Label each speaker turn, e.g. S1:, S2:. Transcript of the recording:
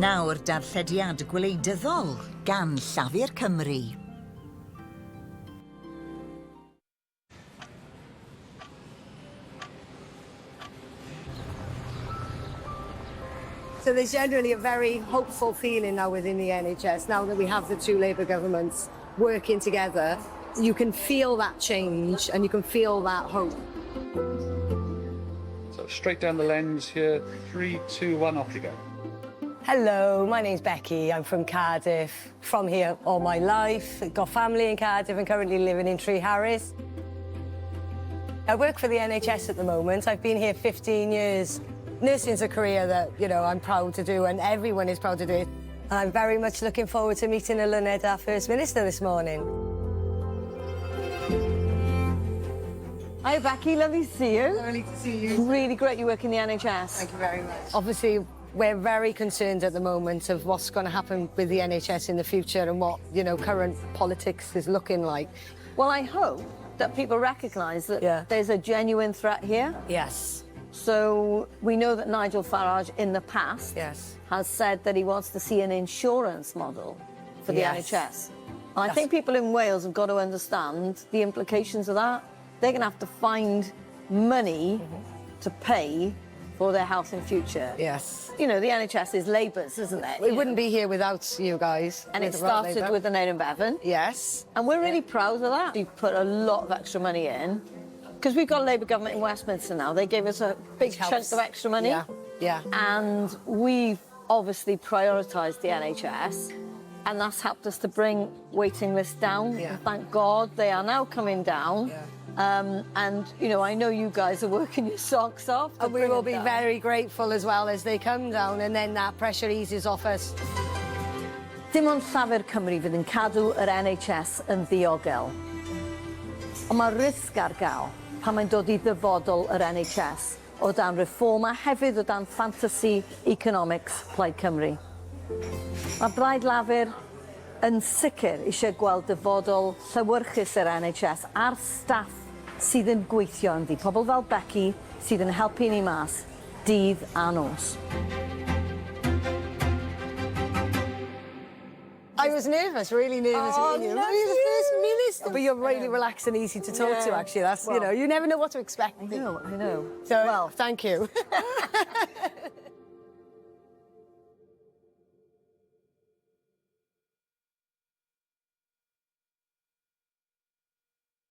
S1: Nawr darllediad gwleidyddol gan Llafur Cymru.
S2: So there's generally a very hopeful feeling now within the NHS, now that we have the two Labour governments working together. You can feel that change and you can feel that hope.
S3: So straight down the lens here, 3, 2, 1, off you go.
S2: Hello, my name's Becky. I'm from Cardiff. From here all my life. Got family in Cardiff and currently living in Treharris. I work for the NHS at the moment. I've been here 15 years. Nursing's a career that, you know, I'm proud to do and everyone is proud to do it. And I'm very much looking forward to meeting Darllediad, our First Minister, this morning.
S4: Hi, Becky. Lovely to see you.
S2: Lovely to see you.
S4: Really great you work in the NHS.
S2: Thank you very much. Obviously, we're very concerned at the moment of what's going to happen with the NHS in the future and what, you know, current politics is looking like.
S4: Well, I hope that people recognise that there's a genuine threat here.
S2: Yes.
S4: So we know that Nigel Farage in the past has said that he wants to see an insurance model for the NHS. And I think people in Wales have got to understand the implications of that. They're going to have to find money to pay for their health in future.
S2: Yes.
S4: You know, the NHS is Labour's, isn't it?
S2: We wouldn't be here without you guys.
S4: And it started with the Naden Bevan.
S2: Yes.
S4: And we're really proud of that. We've put a lot of extra money in. Because we've got a Labour government in Westminster now. They gave us a big chunk of extra money.
S2: Yeah.
S4: And we've obviously prioritised the NHS. And that's helped us to bring waiting lists down. And thank God they are now coming down. And, you know, I know you guys are working your socks off.
S2: And we will be very grateful as well as they come down and then that pressure eases off us.
S4: Dim ond Llafur Cymru fydd yn cadw yr NHS yn ddiogel. Ond mae risg ar gael pan mae'n dod I ddyfodol yr NHS o dan reform a hefyd o dan fantasy economics Plaid Cymru. Mae Blaid Llafur yn sicr eisiau gweld dyfodol llywyrchus yr NHS a'r staff sydd yn gweithio ynddi. Pobl fel Becky sydd yn helpu ni mas dydd a nos.
S2: I was nervous, really nervous meeting you. You're the First Minister. But you're really relaxed and easy to talk to, actually. That's, you know, you never know what to expect.
S4: I know.
S2: So, well, thank you.